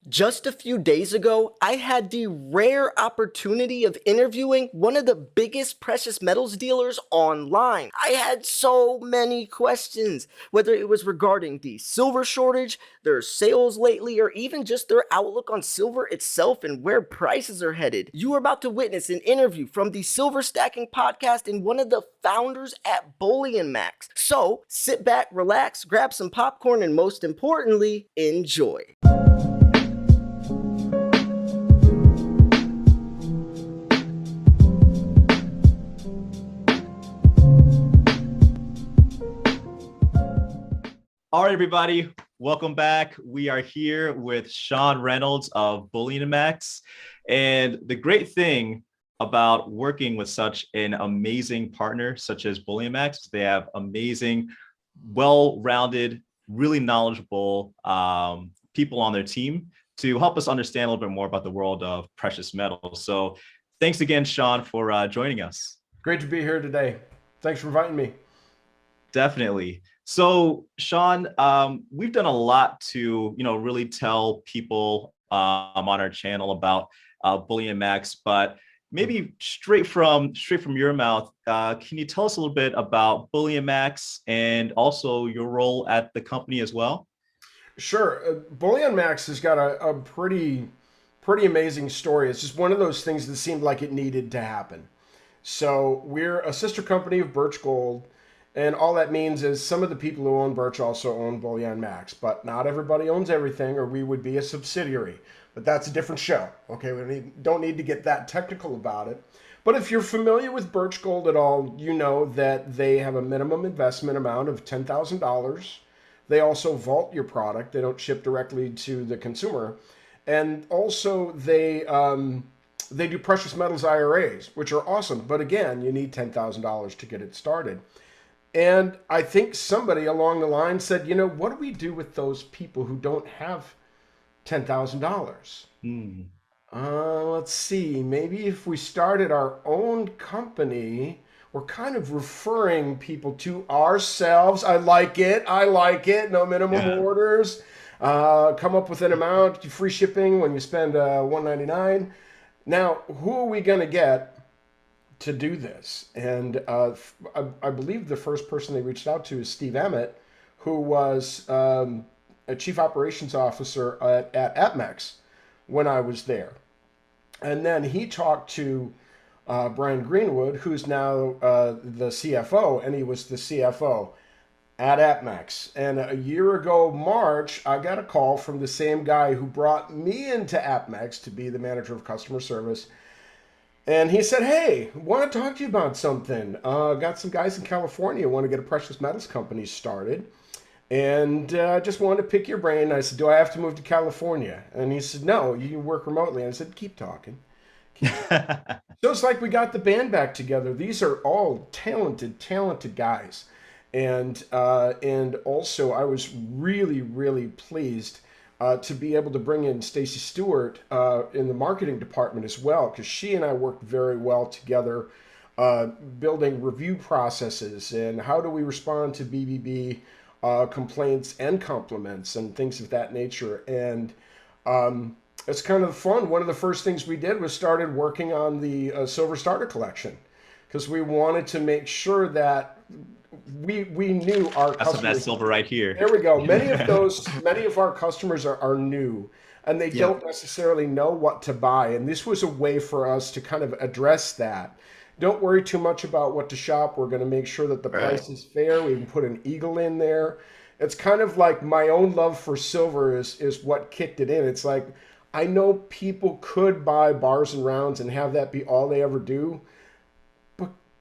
Just a few days ago, I had the rare opportunity of interviewing one of the biggest precious metals dealers online. I had so many questions, whether it was regarding the silver shortage, their sales lately, or even just their outlook on silver itself and where prices are headed. You are about to witness an interview from the Silver Stacking Podcast and one of the founders at BULLIONMAX. So sit back, relax, grab some popcorn, and most importantly, enjoy. All right, everybody, welcome back. We are here with Sean Reynolds of BULLIONMAX. And the great thing about working with such an amazing partner such as BULLIONMAX is they have amazing, well-rounded, really knowledgeable people on their team to help us understand a little bit more about the world of precious metals. So thanks again, Sean, for joining us. Great to be here today. Thanks for inviting me. Definitely. So, Sean, we've done a lot to, really tell people on our channel about BULLIONMAX, but maybe straight from your mouth, can you tell us a little bit about BULLIONMAX and also your role at the company as well? Sure. BullionMax has got a pretty amazing story. It's just one of those things that seemed like it needed to happen. So we're a sister company of Birch Gold. And all that means is some of the people who own Birch also own BullionMax, but not everybody owns everything, or we would be a subsidiary. But that's a different show. Okay, don't need to get that technical about it. But if you're familiar with Birch Gold at all, you know that they have a minimum investment amount of $10,000. They also vault your product. They don't ship directly to the consumer. And also they do precious metals IRAs, which are awesome. But again, you need $10,000 to get it started. And I think somebody along the line said, what do we do with those people who don't have $10,000? Let's see. Maybe if we started our own company, we're kind of referring people to ourselves. I like it. No minimum orders. Come up with an amount, free shipping when you spend $199. Now, who are we going to get to do this? And I believe the first person they reached out to is Steve Emmett, who was a chief operations officer at APMEX when I was there. And then he talked to Brian Greenwood, who's now the CFO, and he was the CFO at APMEX. And a year ago, March, I got a call from the same guy who brought me into APMEX to be the manager of customer service. And he said, hey, want to talk to you about something. Got some guys in California want to get a precious metals company started. And just wanted to pick your brain. And I said, do I have to move to California? And he said, no, you can work remotely. And I said, keep talking. So it's like we got the band back together. These are all talented guys. And also I was really pleased to be able to bring in Stacy Stewart in the marketing department as well, because she and I worked very well together, building review processes and how do we respond to BBB complaints and compliments and things of that nature. And it's kind of fun. One of the first things we did was started working on the Silver Starter collection, because we wanted to make sure that we knew our That's customers. That silver right here. There we go. Many of our customers are new, and they don't necessarily know what to buy. And this was a way for us to kind of address that. Don't worry too much about what to shop. We're going to make sure that the price is fair. We can put an eagle in there. It's kind of like my own love for silver is what kicked it in. It's like, I know people could buy bars and rounds and have that be all they ever do,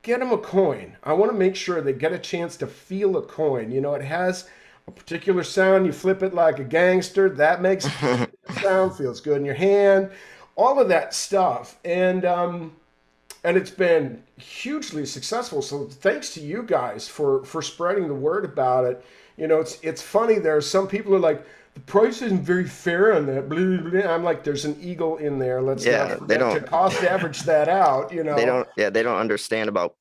get them a coin. I want to make sure they get a chance to feel a coin. It has a particular sound. You flip it like a gangster. That makes a sound, feels good in your hand, all of that stuff. And it's been hugely successful. So thanks to you guys for spreading the word about it. It's funny. There are some people who are like, the price isn't very fair on that. Blah, blah, blah. I'm like, there's an eagle in there. Let's not forget to cost average that out. They don't understand about,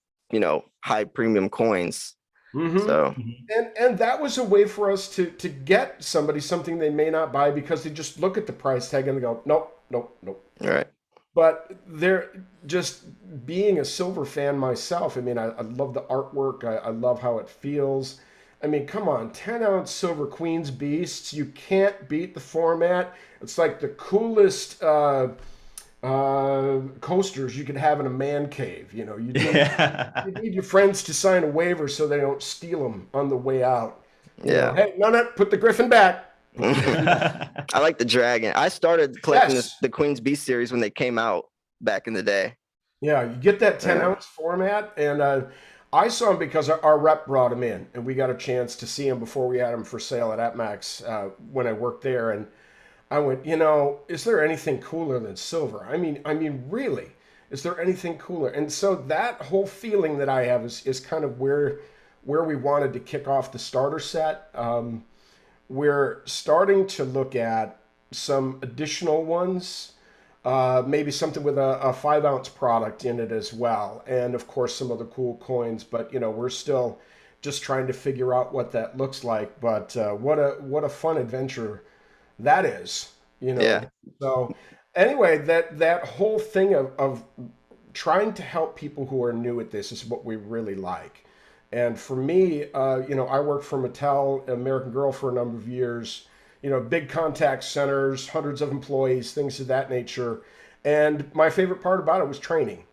high premium coins. Mm-hmm. So, Mhm. And that was a way for us to get somebody something they may not buy because they just look at the price tag and they go, nope, nope, nope. all right. But they're just being a silver fan myself. I mean, I love the artwork. I love how it feels. I mean, come on, 10-ounce silver Queen's Beasts. You can't beat the format. It's like the coolest coasters you could have in a man cave. You know, Yeah. you need your friends to sign a waiver so they don't steal them on the way out. You know, Yeah. hey, no, put the Griffin back. Put the Griffin back. I like the dragon. I started collecting Yes. the Queen's Beast series when they came out back in the day. Yeah, you get that 10 Yeah. ounce format. And I saw him because our rep brought him in, and we got a chance to see him before we had him for sale at AppMax when I worked there. And I went, is there anything cooler than silver? I mean, really, is there anything cooler? And so that whole feeling that I have is kind of where we wanted to kick off the starter set. We're starting to look at some additional ones, maybe something with a 5-ounce product in it as well, and of course some other cool coins. But we're still just trying to figure out what that looks like. But what a fun adventure that is, you know. Yeah. So anyway, that whole thing of trying to help people who are new at this is what we really like. And for me, I worked for Mattel, American Girl for a number of years. Big contact centers, hundreds of employees, things of that nature. And my favorite part about it was training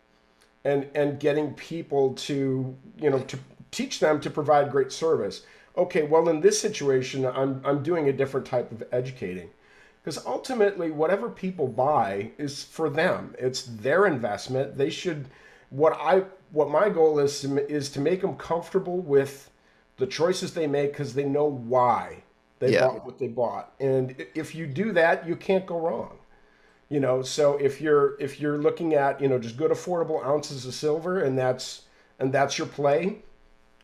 and getting people to teach them to provide great service. Okay, well, in this situation, I'm doing a different type of educating, because ultimately whatever people buy is for them. It's their investment. They should what my goal is to make them comfortable with the choices they make, because they know why they Yeah. bought what they bought. And if you do that, you can't go wrong. So if you're looking at just good affordable ounces of silver, and that's your play,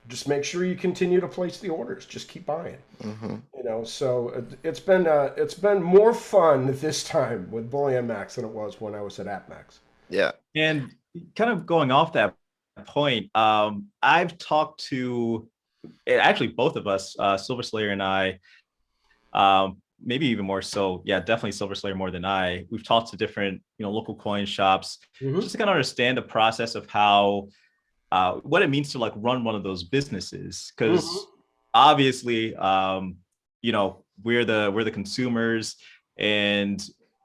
just make sure you continue to place the orders. Just keep buying. Hmm. So it's been more fun this time with BullionMax than it was when I was at AppMax. Yeah. And kind of going off that point, I've talked to actually both of us, Silver Slayer and I, maybe even more so. Yeah, definitely Silver Slayer more than I. We've talked to different, local coin shops Mm-hmm. just to kind of understand the process of how, what it means to like run one of those businesses. Mm-hmm. Because obviously, we're the consumers, and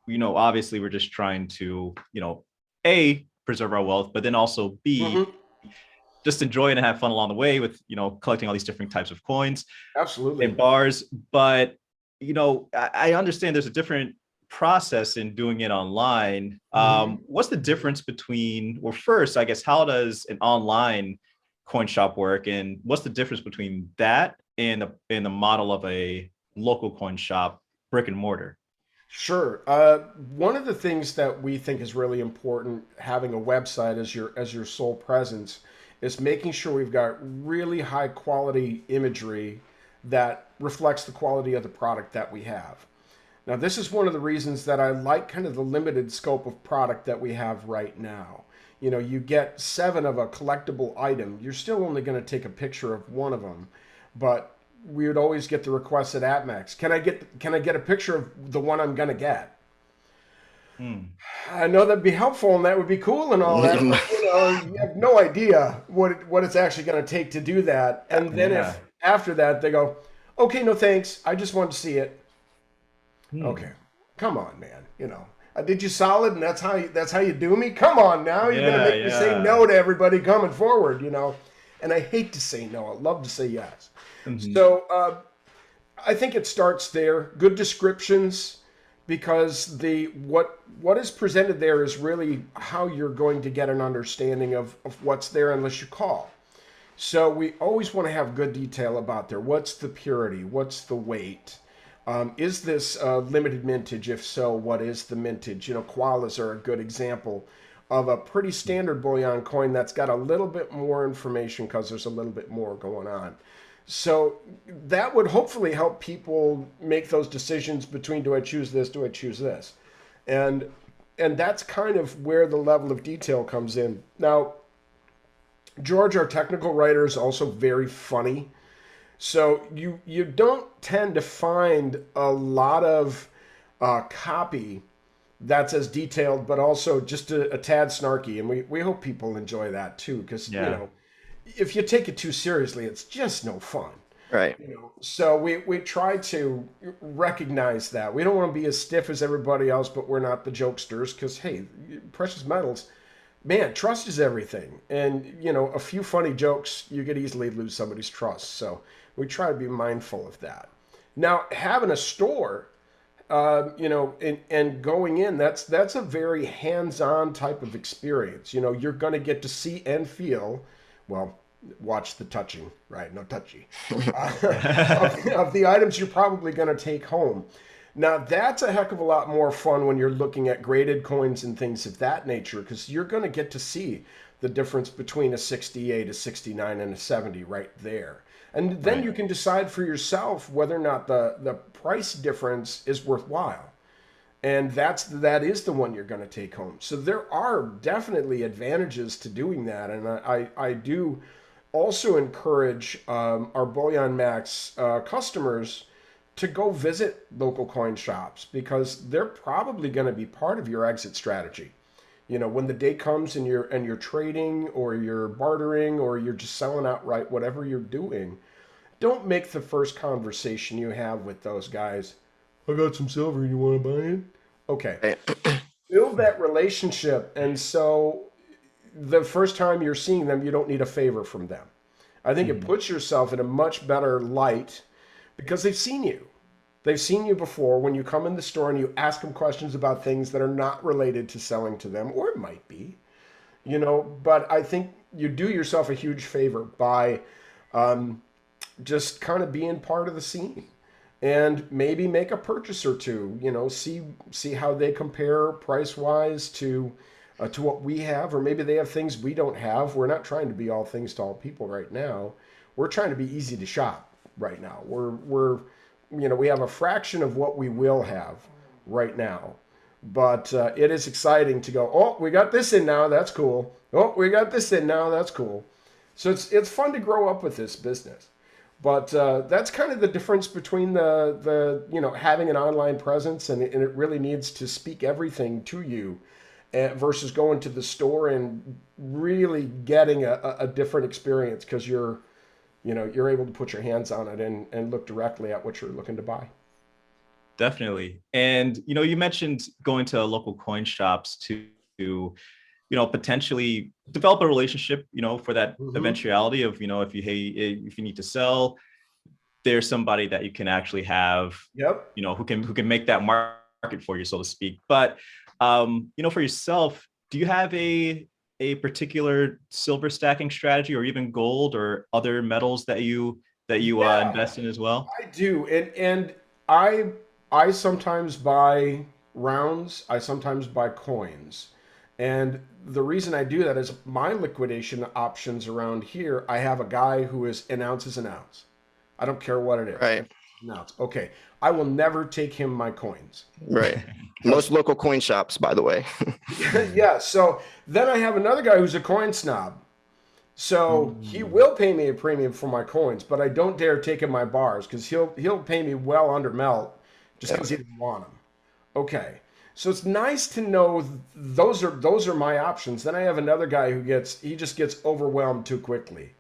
obviously we're just trying to, a preserve our wealth, but then also b Mm-hmm. just enjoy it and have fun along the way with collecting all these different types of coins Absolutely. and bars. But I understand there's a different process in doing it online. Mm-hmm. What's the difference between, well, first, I guess, how does an online coin shop work, and what's the difference between that and the model of a local coin shop, brick and mortar? Sure. One of the things that we think is really important, having a website as your sole presence, is making sure we've got really high quality imagery that reflects the quality of the product that we have. Now, this is one of the reasons that I like kind of the limited scope of product that we have right now. You get 7 of a collectible item. You're still only going to take a picture of one of them, but we would always get the request at AppMax. Can I get a picture of the one I'm going to get? Hmm. I know that'd be helpful and that would be cool and all that, but you have no idea what it's actually going to take to do that. And then Yeah. if after that they go, okay, no thanks, I just want to see it. Okay, Hmm. come on, man. I did you solid, and that's how you do me. Come on now, you're gonna Yeah, make me say yeah. no to everybody coming forward. And I hate to say no. I love to say yes. Mhm. So I think it starts there. Good descriptions, because what is presented there is really how you're going to get an understanding of what's there unless you call. So we always want to have good detail about there. What's the purity? What's the weight? Is this limited mintage? If so, what is the mintage? Koalas are a good example of a pretty standard bullion coin that's got a little bit more information because there's a little bit more going on. So that would hopefully help people make those decisions between, do I choose this, do I choose this? And that's kind of where the level of detail comes in. Now, George, our technical writer, is also very funny. So you don't tend to find a lot of copy that's as detailed, but also just a tad snarky. And we hope people enjoy that too, because, Yeah. if you take it too seriously, it's just no fun. Right. So we try to recognize that. We don't want to be as stiff as everybody else, but we're not the jokesters because, hey, precious metals, man, trust is everything. And, a few funny jokes, you could easily lose somebody's trust. So we try to be mindful of that. Now, having a store, and going in, that's a very hands-on type of experience. You're going to get to see and feel, well, watch the touching, right? No touchy, of the items you're probably going to take home. Now, that's a heck of a lot more fun when you're looking at graded coins and things of that nature, because you're going to get to see the difference between a 68, a 69, and a 70 right there. And then Right. you can decide for yourself whether or not the price difference is worthwhile. And that is the one you're going to take home. So there are definitely advantages to doing that. And I do also encourage our Bullion Max customers to go visit local coin shops because they're probably going to be part of your exit strategy. When the day comes and you're trading or you're bartering or you're just selling outright, whatever you're doing, don't make the first conversation you have with those guys, I got some silver, you want to buy it? Okay. Right. Build that relationship. And so the first time you're seeing them, you don't need a favor from them. I think it Mhm. puts yourself in a much better light because they've seen you. They've seen you before when you come in the store and you ask them questions about things that are not related to selling to them, or it might be, but I think you do yourself a huge favor by just kind of being part of the scene and maybe make a purchase or two, see how they compare price wise to what we have, or maybe they have things we don't have. We're not trying to be all things to all people right now. We're trying to be easy to shop right now. We have a fraction of what we will have right now, but it is exciting to go, oh, we got this in now, that's cool. Oh, we got this in now, that's cool. So it's fun to grow up with this business. But that's kind of the difference between the having an online presence and it really needs to speak everything to you versus going to the store and really getting a different experience because you're able to put your hands on it and look directly at what you're looking to buy. Definitely. And you mentioned going to local coin shops to potentially develop a relationship, for that Mm-hmm. eventuality of, if you need to sell, there's somebody that you can actually have, Yep. who can make that market for you, so to speak. But for yourself, do you have a particular silver stacking strategy or even gold or other metals that you Yeah, invest in as well? I do. And I I sometimes buy rounds, I sometimes buy coins. And the reason I do that is my liquidation options around here, I have a guy who is an ounce is an ounce. I don't care what it is. Right. An ounce. Okay. I will never take him my coins. Right. Because Most local coin shops, by the way. yeah, so then I have another guy who's a coin snob. So he Mm. will pay me a premium for my coins, but I don't dare take him my bars because he'll pay me well under melt just Yep. because he doesn't want them. Okay, so it's nice to know those are my options. Then I have another guy he just gets overwhelmed too quickly.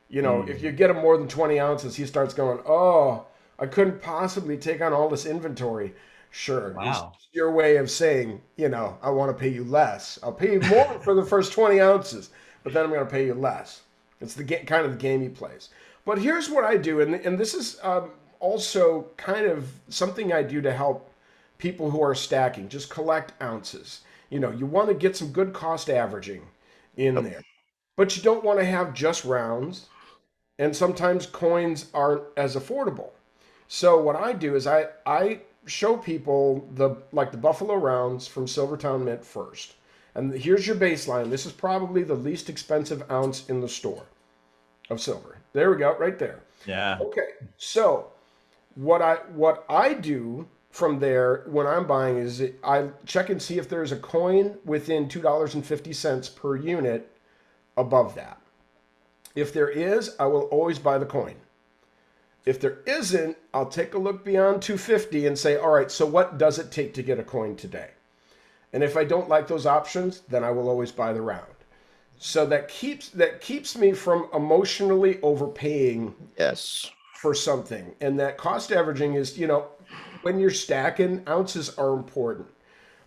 If you Mm. get him more than 20 ounces, he starts going, oh, I couldn't possibly take on all this inventory. Sure, it's Wow. your way of saying, I want to pay you less. I'll pay you more for the first 20 ounces, but then I'm going to pay you less. It's kind of the game he plays. But here's what I do, and this is also kind of something I do to help people who are stacking. Just collect ounces. You want to get some good cost averaging in Yep. there, but you don't want to have just rounds, and sometimes coins aren't as affordable. So what I do is I show people the Buffalo rounds from Silvertown Mint first. And here's your baseline. This is probably the least expensive ounce in the store of silver. There we go, right there. Yeah. Okay. So what I do from there when I'm buying is I check and see if there's a coin within $2.50 per unit above that. If there is, I will always buy the coin. If there isn't, I'll take a look beyond 250 and say, all right, so what does it take to get a coin today? And if I don't like those options, then I will always buy the round. So that keeps me from emotionally overpaying Yes. for something. And that cost averaging is, when you're stacking, ounces are important.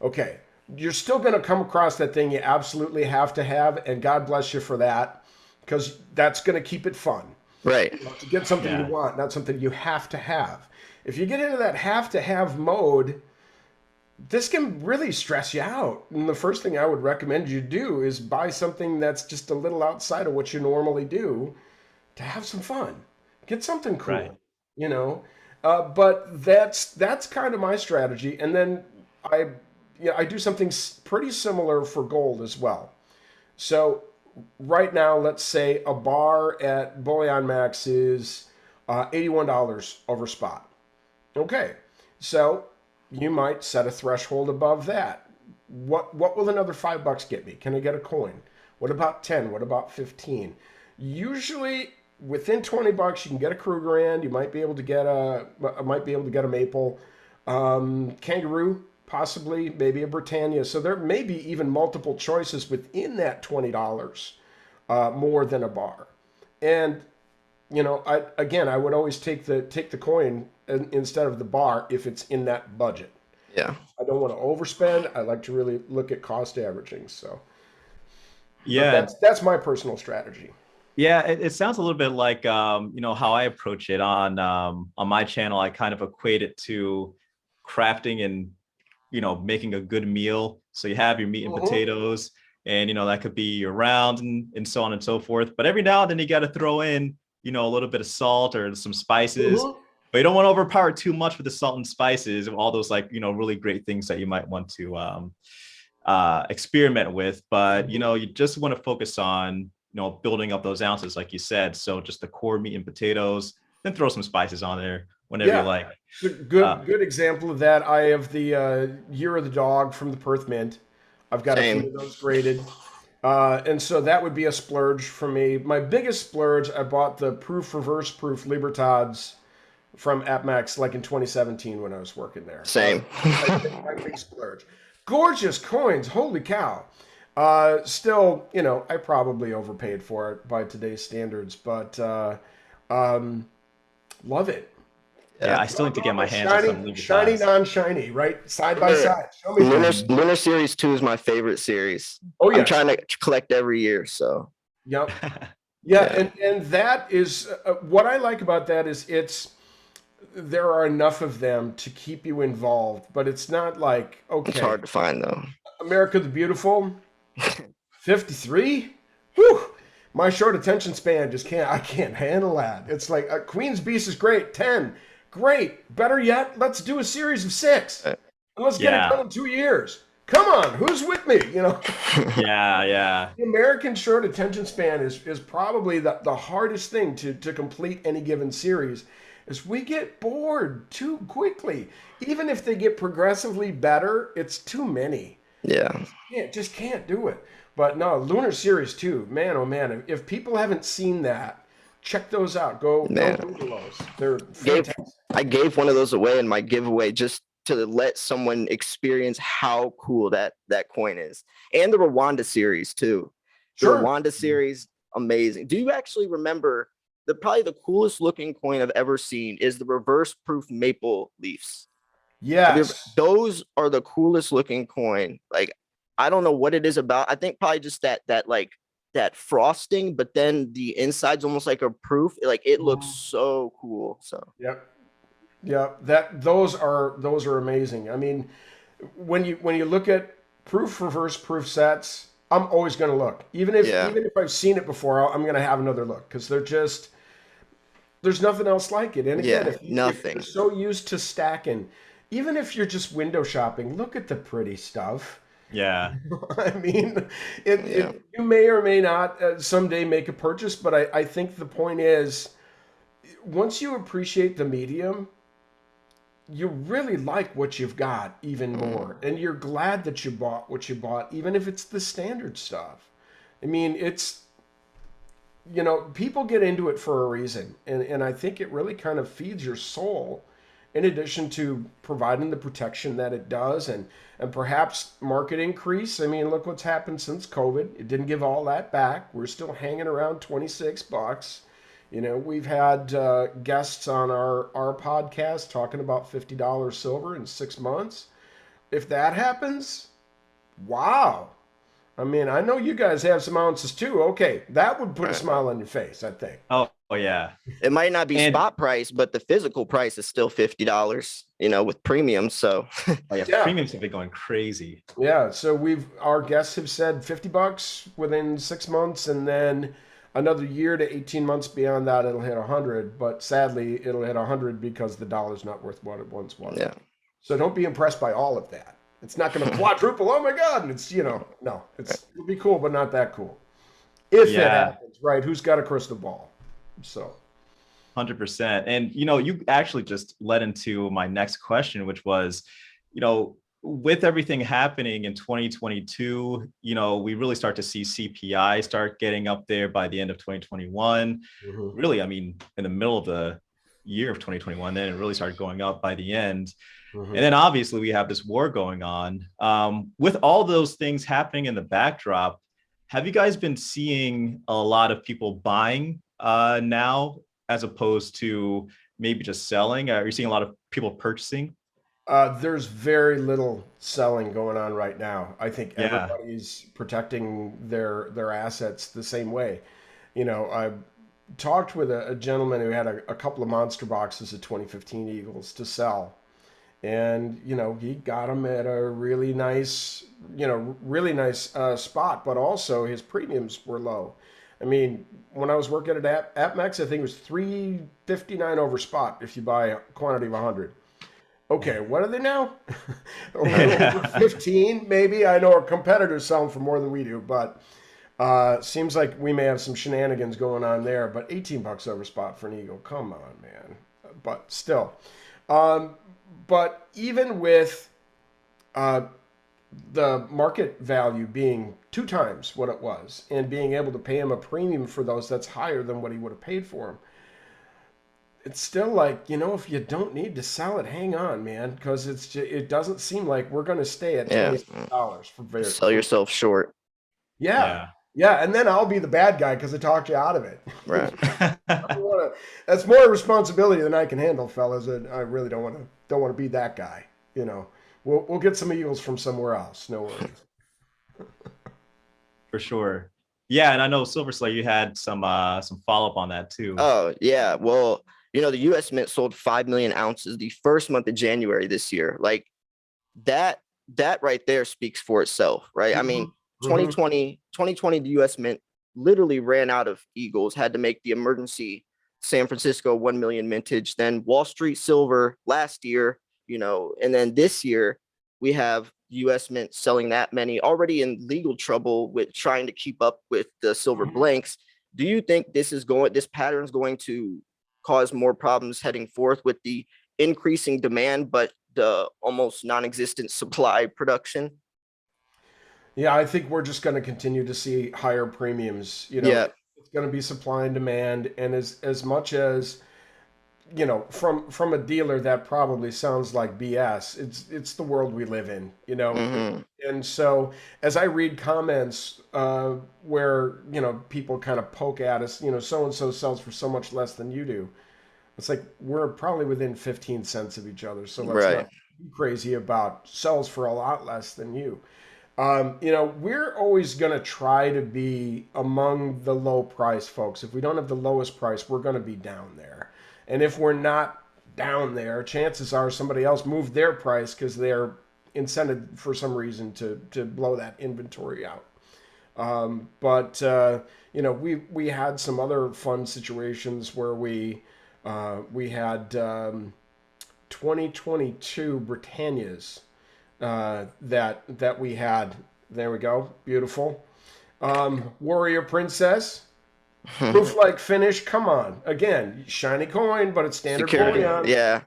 Okay, you're still going to come across that thing you absolutely have to have, and God bless you for that, because that's going to keep it fun. Right. To get something you want, not something you have to have. If you get into that have to have mode, this can really stress you out. And the first thing I would recommend you do is buy something that's just a little outside of what you normally do to have some fun. Get something cool, Right. But that's kind of my strategy. And then I do something pretty similar for gold as well. So right now, let's say a bar at BullionMax is $81 over spot. Okay, so you might set a threshold above that. What will another $5 get me? Can I get a coin? What about 10? What about 15? Usually within $20 you can get a Krugerrand. You might be able to get a maple, kangaroo, possibly, maybe a Britannia. So there may be even multiple choices within that $20 more than a bar. And I would always take the coin instead of the bar if it's in that budget. Yeah. I don't want to overspend. I like to really look at cost averaging. So Yeah. that's my personal strategy. Yeah, it sounds a little bit like how I approach it on my channel. I kind of equate it to crafting and making a good meal. So you have your meat and potatoes, and that could be your round and so on and so forth. But every now and then you got to throw in a little bit of salt or some spices. But you don't want to overpower too much with the salt and spices of all those really great things that you might want to experiment with. But you just want to focus on building up those ounces, like you said. So just the core meat and potatoes, then throw some spices on there whenever you like. Good example of that. I have the Year of the Dog from the Perth Mint. I've got a few of those graded. And so that would be a splurge for me. My biggest splurge, I bought the reverse proof Libertads from AppMax like in 2017 when I was working there. Same. My big splurge. Gorgeous coins. Holy cow. Still, I probably overpaid for it by today's standards, but love it. Yeah, I still need to get my hands on some Libertads. Shiny, non-shiny, right? Side by side. Show me Lunar Series 2 is my favorite series. Oh, yeah. I'm trying to collect every year, so. Yep. Yeah, and that is what I like about that is there are enough of them to keep you involved, but it's not like, okay. It's hard to find, though. America the Beautiful, 53? Whew! My short attention span I can't handle that. It's like Queen's Beast is great, 10. Great. Better yet, let's do a series of 6. And let's get it done in 2 years. Come on, who's with me? Yeah. The American short attention span is probably the hardest thing to complete any given series. Is we get bored too quickly. Even if they get progressively better, it's too many. Yeah. Just can't do it. But no, Lunar Series 2, man, oh man, if people haven't seen that, check those out. Go Google those. They're fantastic. I gave one of those away in my giveaway just to let someone experience how cool that coin is. And the Rwanda series too. The Rwanda series, amazing. Do you actually remember probably the coolest looking coin I've ever seen is the reverse proof maple leaves? Yes. Those are the coolest looking coin. Like, I don't know what it is about. I think probably just that frosting, but then the inside's almost like a proof. Like, it looks so cool. So those are amazing. I mean, when you look at reverse proof sets, I'm always going to look. Even if I've seen it before, I'm going to have another look because there's nothing else like it. And again, if you're so used to stacking, even if you're just window shopping, look at the pretty stuff. Yeah. I mean, you may or may not someday make a purchase, but I think the point is, once you appreciate the medium, you really like what you've got even more. And you're glad that you bought what you bought, even if it's the standard stuff. I mean, you know, people get into it for a reason, and I think it really kind of feeds your soul, in addition to providing the protection that it does, and perhaps market increase. I mean, look what's happened since COVID. It didn't give all that back. We're still hanging around $26. You know, we've had guests on our podcast talking about $50 silver in 6 months. If that happens, wow. I mean, I know you guys have some ounces too. Okay, that would put a Right. smile on your face, I think. Oh yeah. It might not be And spot price, but the physical price is still $50, with premiums. So oh yeah, Yeah. premiums have been going crazy. Yeah, so our guests have said $50 within 6 months, and then another year to 18 months beyond that, it'll hit 100. But sadly, it'll hit 100 because the dollar's not worth what it once was. yeah. So don't be impressed by all of that. It's not going to quadruple. Oh my God! And it's no, it'll be cool, but not that cool. If it Yeah. happens, right? Who's got a crystal ball? So 100%. And you actually just led into my next question, which was, with everything happening in 2022, we really start to see CPI start getting up there by the end of 2021. Really, I mean, in the middle of the year of 2021, then it really started going up by the end. And then obviously we have this war going on. With all those things happening in the backdrop, have you guys been seeing a lot of people buying now as opposed to maybe just selling? Are you seeing a lot of people purchasing? There's very little selling going on right now. I think Yeah. everybody's protecting their assets the same way. I talked with a gentleman who had a couple of monster boxes of 2015 Eagles to sell, and he got them at a really nice spot, but also his premiums were low. I mean, when I was working at AppMax, I think it was 359 over spot if you buy a quantity of 100. Okay, what are they now? A little over 15, maybe. I know our competitors sell them for more than we do, but seems like we may have some shenanigans going on there. But $18 over spot for an Eagle, come on, man. But still, but even with the market value being 2 times what it was, and being able to pay him a premium for those that's higher than what he would have paid for them, it's still like, if you don't need to sell it, hang on, man, because it doesn't seem like we're going to stay at Yeah. $26 for very. Sell yourself short. Yeah, yeah, and then I'll be the bad guy because I talked you out of it. Right. That's more responsibility than I can handle, fellas. And I really don't want to be that guy. We'll get some Eagles from somewhere else. No worries. For sure. Yeah, and I know Silver Slayer, you had some follow-up on that too. Oh, yeah. Well, the U.S. Mint sold 5 million ounces the first month of January this year. Like that right there speaks for itself, right? I mean, 2020, the U.S. Mint literally ran out of Eagles, had to make the emergency San Francisco 1 million mintage, then Wall Street silver last year, and then this year we have U.S. Mint selling that many, already in legal trouble with trying to keep up with the silver blanks. Do you think this pattern is going to cause more problems heading forth with the increasing demand, but the almost non-existent supply production? Yeah, I think we're just going to continue to see higher premiums. Yeah. It's going to be supply and demand, and as much as from a dealer, that probably sounds like BS. It's the world we live in, And so as I read comments where people kind of poke at us, so and so sells for so much less than you do. It's like we're probably within 15 cents of each other, so let's not be crazy about sells for a lot less than you. We're always going to try to be among the low price folks. If we don't have the lowest price, we're going to be down there. And if we're not down there, chances are somebody else moved their price because they're incented for some reason to blow that inventory out. But we had some other fun situations where we had 2022 Britannias that we had. There we go, beautiful. Warrior Princess. Proof-like finish. Come on, again, shiny coin, but it's standard Security. bullion. Yeah,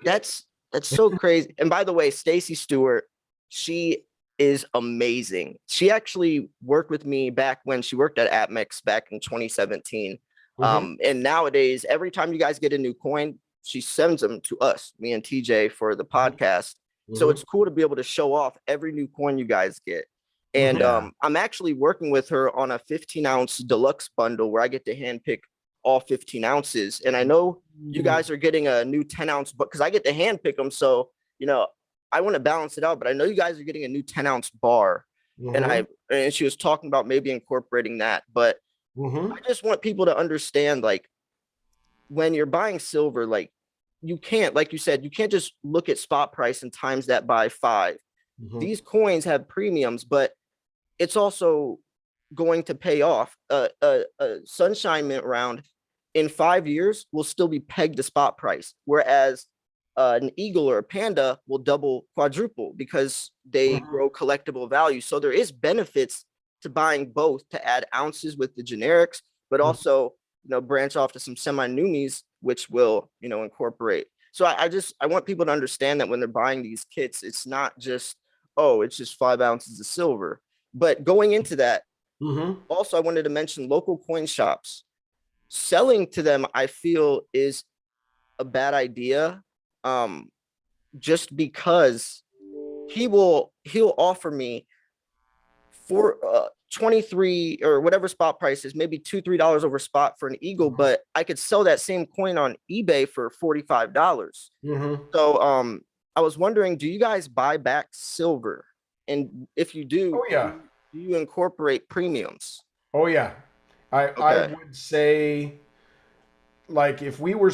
that's so crazy. And by the way, Stacy Stewart, she is amazing. She actually worked with me back when she worked at AppMex back in 2017. And nowadays, every time you guys get a new coin, she sends them to us, me and TJ, for the podcast. So it's cool to be able to show off every new coin you guys get. And I'm actually working with her on a 15-ounce deluxe bundle where I get to handpick all 15 ounces. And I know you guys are getting a new 10-ounce, but because I get to handpick them, so I want to balance it out. But I know you guys are getting a new 10-ounce bar, and she was talking about maybe incorporating that. But I just want people to understand, like, when you're buying silver, like, you can't, like you said, you can't just look at spot price and times that by 5. These coins have premiums, but it's also going to pay off. A sunshine mint round in 5 years will still be pegged to spot price, whereas an eagle or a panda will double, quadruple because they grow collectible value. So there is benefits to buying both to add ounces with the generics, but also branch off to some semi-numies, which will incorporate. So I want people to understand that when they're buying these kits, it's not just, oh, it's just 5 ounces of silver. But going into that, also I wanted to mention local coin shops. Selling to them, I feel, is a bad idea, just because he'll offer me for 23 or whatever spot price is, maybe $2-3 over spot for an eagle, but I could sell that same coin on eBay for $45. So I was wondering, do you guys buy back silver? And if you do, do you incorporate premiums? Oh yeah. I would say, like, if we were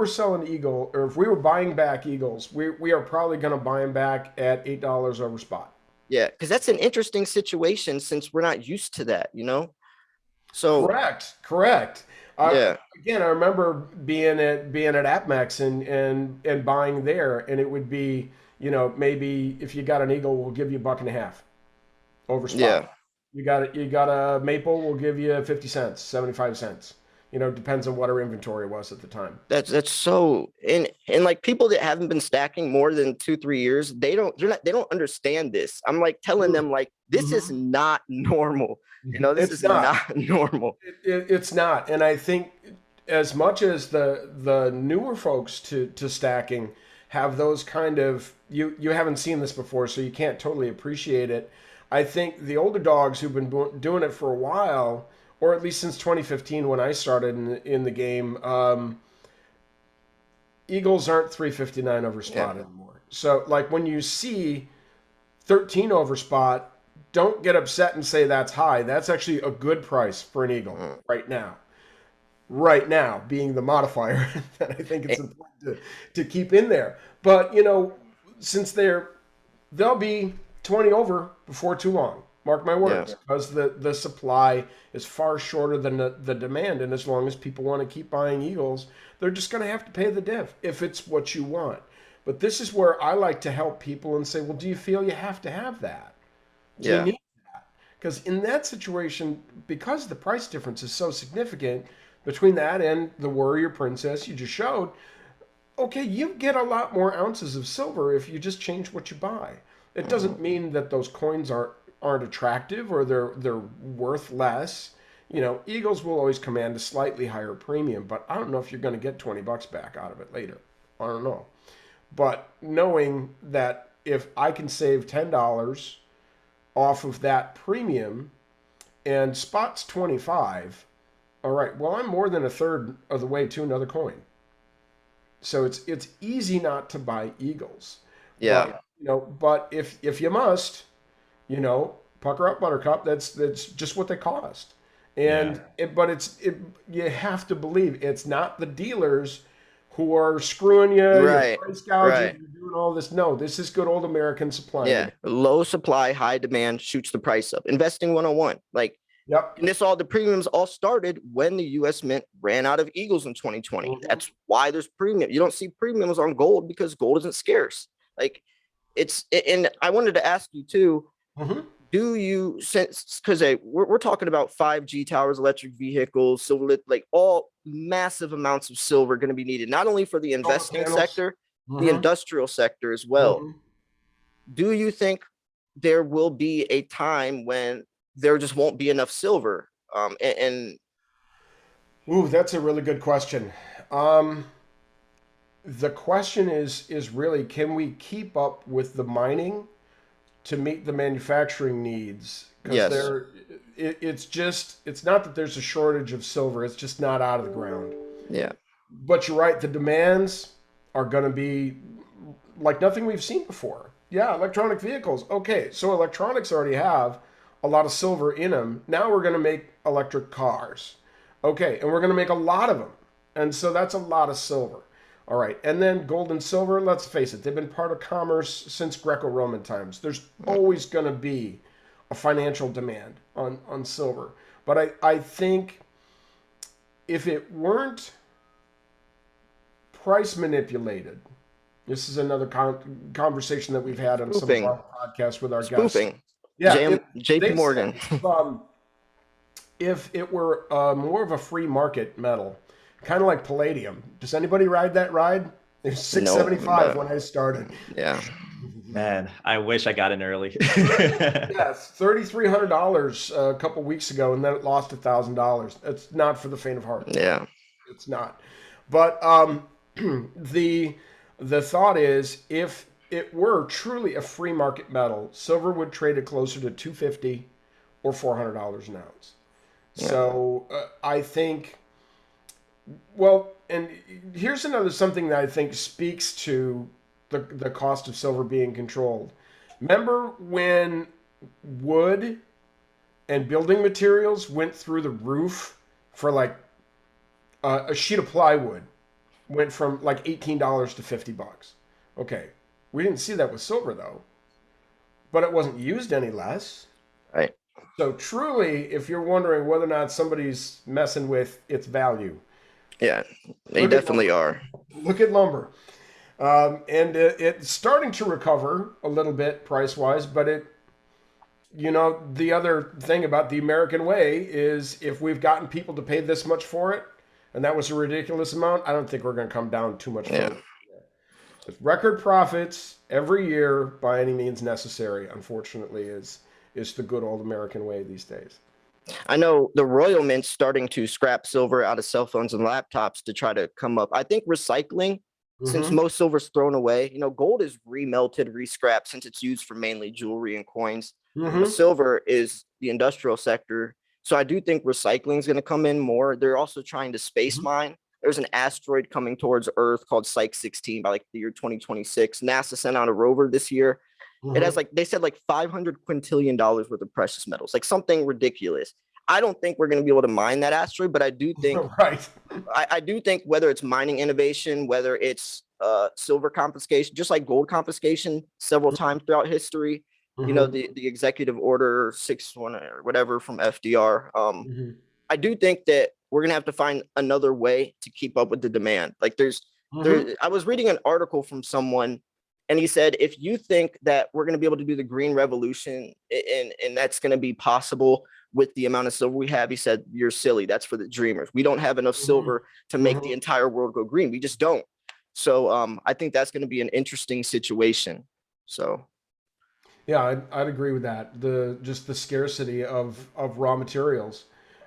selling eagle, or if we were buying back eagles, we are probably going to buy them back at $8 over spot. Yeah, because that's an interesting situation since we're not used to that, So correct. Yeah. Again, I remember being at AppMex and buying there, and it would be, maybe if you got an eagle, we'll give you $1.50 over spot. Yeah. You got a maple, we'll give you 50 cents, 75 cents. Depends on what our inventory was at the time. That's so, and like, people that haven't been stacking more than 2-3 years, they don't understand this. I'm like telling them, like, this is not normal. This is not normal. It's not. And I think as much as the newer folks to stacking have those kind of, you haven't seen this before, so you can't totally appreciate it. I think the older dogs who've been doing it for a while, or at least since 2015 when I started in the game, eagles aren't $3.59 over spot anymore. So, like, when you see 13 over spot, don't get upset and say that's high. That's actually a good price for an eagle right now. Right now, being the modifier that I think it's important to keep in there. But, since they'll be 20 over before too long. Mark my words, because the supply is far shorter than the demand. And as long as people want to keep buying eagles, they're just going to have to pay the diff if it's what you want. But this is where I like to help people and say, well, do you feel you have to have that? Do you need that? Because in that situation, because the price difference is so significant between that and the warrior princess you just showed, okay, you get a lot more ounces of silver if you just change what you buy. It doesn't mean that those coins aren't attractive or they're worth less. Eagles will always command a slightly higher premium, but I don't know if you're going to get $20 back out of it later. I don't know. But knowing that if I can save $10 off of that premium and spot's 25, all right, well, I'm more than a third of the way to another coin. So it's easy not to buy eagles. Yeah. But if you must, pucker up, buttercup. That's just what they cost. And you have to believe it's not the dealers who are screwing you, price gouging, you're doing all this. No, this is good old American supply. Yeah, low supply, high demand shoots the price up. Investing 101. Like, and the premiums all started when the U.S. Mint ran out of eagles in 2020. That's why there's premium. You don't see premiums on gold because gold isn't scarce. Like, and I wanted to ask you too, do you, because we're talking about 5G towers, electric vehicles, silver, like, all massive amounts of silver going to be needed, not only for the investing sector, the industrial sector as well. Do you think there will be a time when there just won't be enough silver. And Ooh, that's a really good question. Um, the question is really, can we keep up with the mining to meet the manufacturing needs? Because yes, it's not that there's a shortage of silver, it's just not out of the ground. yeah, But you're right, the demands are going to be like nothing we've seen before. Yeah, electronic vehicles. Okay, so electronics already have a lot of silver in them. Now we're going to make electric cars. Okay, and we're going to make a lot of them. And so that's a lot of silver. All right, and then gold and silver, let's face it, they've been part of commerce since Greco Roman times. There's always going to be a financial demand on silver. But I think if it weren't price manipulated, this is another conversation that we've had on some of spoofing, our podcasts with our guests. spoofing. Yeah, JP they Morgan. said if it were more of a free market metal, kind of like palladium. Does anybody ride that ride? It was No, 675 when I started. yeah, Man, I wish I got in early. Yes, $3,300 a couple weeks ago, and then it lost $1,000. It's not for the faint of heart. yeah, It's not. But the the thought is, if it were truly a free market metal, silver would trade at closer to 250 or $400 an ounce. yeah. So I think, well, and here's another something that I think speaks to the cost of silver being controlled. Remember when wood and building materials went through the roof for like a sheet of plywood went from like $18 to $50. Okay, we didn't see that with silver though, but it wasn't used any less. Right. So truly, if you're wondering whether or not somebody's messing with its value, Yeah, they look at definitely lumber. are. Look at lumber. And it's starting to recover a little bit price wise, but the other thing about the American way is if we've gotten people to pay this much for it, and that was a ridiculous amount, I don't think we're going to come down too much Yeah. further. With record profits every year by any means necessary, unfortunately, is the good old American way these days. I know the Royal Mint's starting to scrap silver out of cell phones and laptops to try to come up. I think recycling, since Mm-hmm. most silver's thrown away, gold is remelted, rescrapped since it's used for mainly jewelry and coins. Mm-hmm. Silver is the industrial sector. So I do think recycling is going to come in more. They're also trying to space mine. There's an asteroid coming towards Earth called Psyche 16 by like the year 2026. NASA sent out a rover this year. It has Mm-hmm. like they said like $500 quintillion worth of precious metals, like something ridiculous. I don't think we're going to be able to mine that asteroid, but I do think Right. I do think whether it's mining innovation, whether it's silver confiscation, just like gold confiscation several times throughout history, Mm-hmm. the executive order 6-1 or whatever from FDR. Mm-hmm. I do think that we're gonna have to find another way to keep up with the demand. Like Mm-hmm. I was reading an article from someone, and he said if you think that we're gonna be able to do the green revolution and that's gonna be possible with the amount of silver we have, he said you're silly. That's for the dreamers. We don't have enough silver to make Mm-hmm. the entire world go green. We just don't. So I think that's gonna be an interesting situation. So Yeah, I'd agree with that. Just the scarcity of raw materials.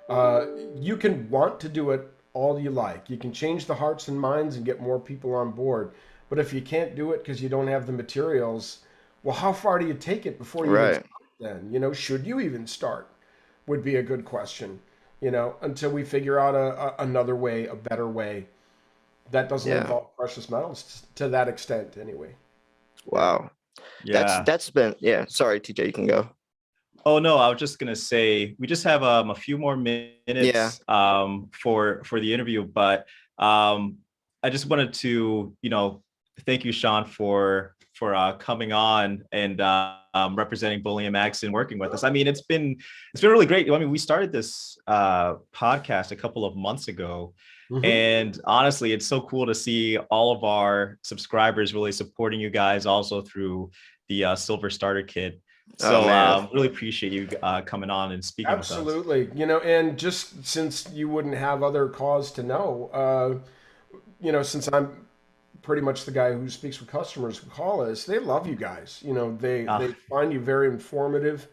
You can want to do it all you like. You can change the hearts and minds and get more people on board. But if you can't do it because you don't have the materials, well, how far do you take it before you even right. start then? Should you even start? Would be a good question. Until we figure out another way, a better way that doesn't Yeah. involve precious metals to that extent, anyway. Yeah. Wow. Yeah. That's been yeah. Sorry, TJ, you can go. Oh no, I was just gonna say we just have a few more Yeah. minutes for the interview, but I just wanted to thank you, Sean, for coming on and representing BullionMax and working with us. I mean, it's been really great. I mean, we started this podcast a couple of months ago, Mhm. and honestly, it's so cool to see all of our subscribers really supporting you guys also through the Silver Starter Kit. Oh So man. really appreciate you coming on and speaking with us. Absolutely. And just since you wouldn't have other cause to know, since I'm pretty much the guy who speaks with customers who call us. They love you guys. You know, they Ah, find you very informative.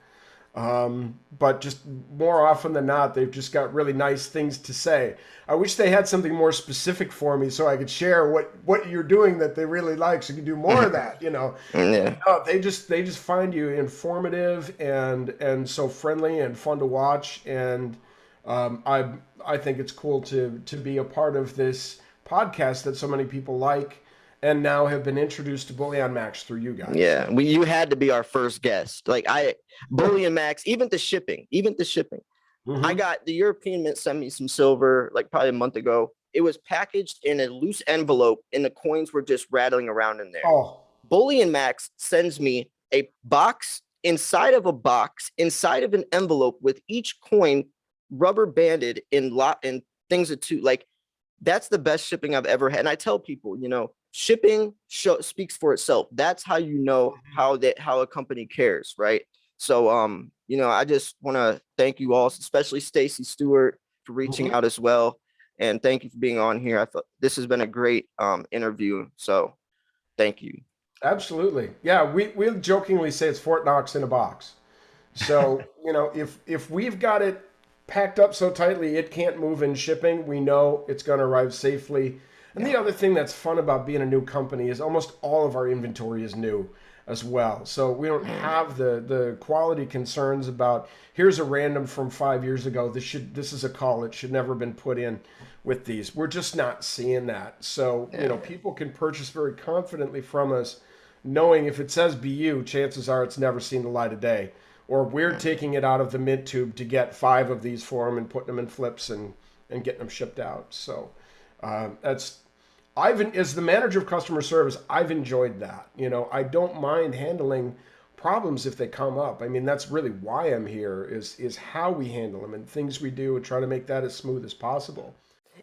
But just more often than not, they've just got really nice things to say. I wish they had something more specific for me so I could share what you're doing that they really like, so you can do more of that, you know. Yeah. No, they just find you informative and so friendly and fun to watch. And I think it's cool to be a part of this podcast that so many people like and now have been introduced to BullionMax through you guys. Yeah, you had to be our first guest. Like BullionMax, even the shipping. I Hmm. got the European Mint sent me some silver like probably a month ago. It was packaged in a loose envelope, and the coins were just rattling around in there. Oh, BullionMax sends me a box inside of an envelope with each coin rubber banded in lot and things of two. Like that's the best shipping I've ever had. And I tell people, shipping speaks for itself. That's how you know how a company cares, right? So I just want to thank you all, especially Stacy Stewart, for reaching mhm. out as well. And thank you for being on here. I thought this has been a great interview. So thank you. Absolutely. Yeah, we jokingly say it's Fort Knox in a box. So, you know, if we've got it packed up so tightly it can't move in shipping, we know it's going to arrive safely. And the other thing that's fun about being a new company is almost all of our inventory is new as well. So we don't have the quality concerns about here's a random from 5 years ago. This is a call. It should never have been put in with these. We're just not seeing that. So, you know, people can purchase very confidently from us knowing if it says BU, chances are it's never seen the light of day. Or we're taking it out of the mint tube to get 5 of these for them and putting them in flips and getting them shipped out. So that's as the manager of customer service, I've enjoyed that. You know, I don't mind handling problems if they come up. I mean, that's really why I'm here is how we handle them and things we do and try to make that as smooth as possible.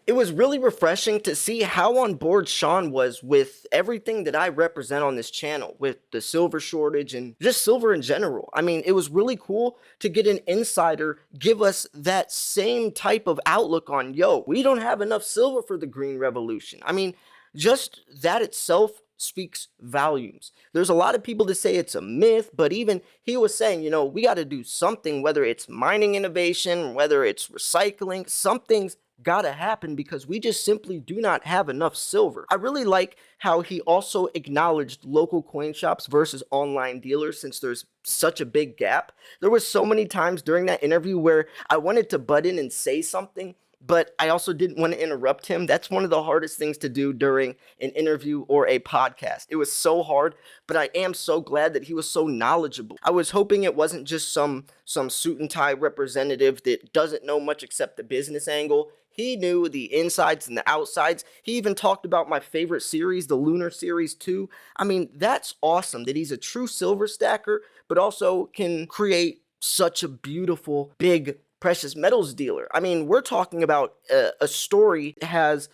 It was really refreshing to see how on board Sean was with everything that I represent on this channel, with the silver shortage and just silver in general. I mean, it was really cool to get an insider give us that same type of outlook on, yo, we don't have enough silver for the green revolution. I mean, just that itself speaks volumes. There's a lot of people that say it's a myth, but even he was saying, we got to do something, whether it's mining innovation, whether it's recycling, something's got to happen because we just simply do not have enough silver. I really like how he also acknowledged local coin shops versus online dealers since there's such a big gap. There was so many times during that interview where I wanted to butt in and say something, but I also didn't want to interrupt him. That's one of the hardest things to do during an interview or a podcast. It was so hard, but I am so glad that he was so knowledgeable. I was hoping it wasn't just some suit and tie representative that doesn't know much except the business angle. He knew the insides and the outsides. He even talked about my favorite series, the Lunar Series 2. I mean, that's awesome that he's a true silver stacker, but also can create such a beautiful, big precious metals dealer. I mean, we're talking about a story that has,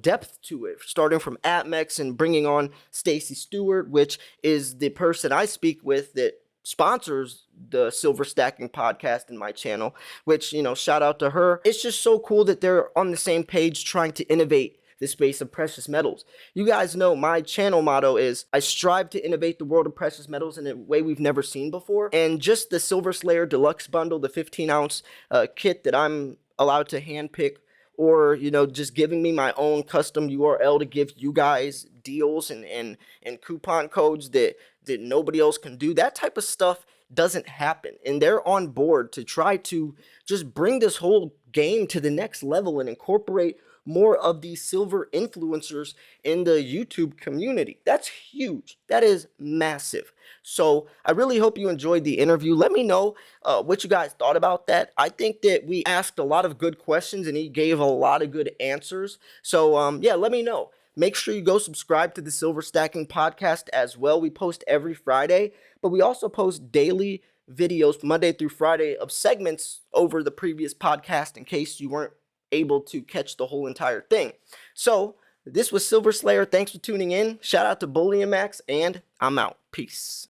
depth to it, starting from Atmex and bringing on Stacy Stewart, which is the person I speak with that sponsors the Silver Stacking podcast in my channel, which, shout out to her. It's just so cool that they're on the same page trying to innovate the space of precious metals. You guys know my channel motto is I strive to innovate the world of precious metals in a way we've never seen before. And just the Silver Slayer Deluxe bundle, the 15-ounce kit that I'm allowed to handpick, or just giving me my own custom URL to give you guys deals and coupon codes that nobody else can do. That type of stuff doesn't happen, and they're on board to try to just bring this whole game to the next level and incorporate more of these silver influencers in the YouTube community. That's huge. That is massive. So I really hope you enjoyed the interview. Let me know what you guys thought about that. I think that we asked a lot of good questions and he gave a lot of good answers. So yeah, let me know. Make sure you go subscribe to the Silver Stacking podcast as well. We post every Friday, but we also post daily videos Monday through Friday of segments over the previous podcast in case you weren't able to catch the whole entire thing. So this was Silver Slayer. Thanks for tuning in. Shout out to BullionMax, and I'm out. Peace.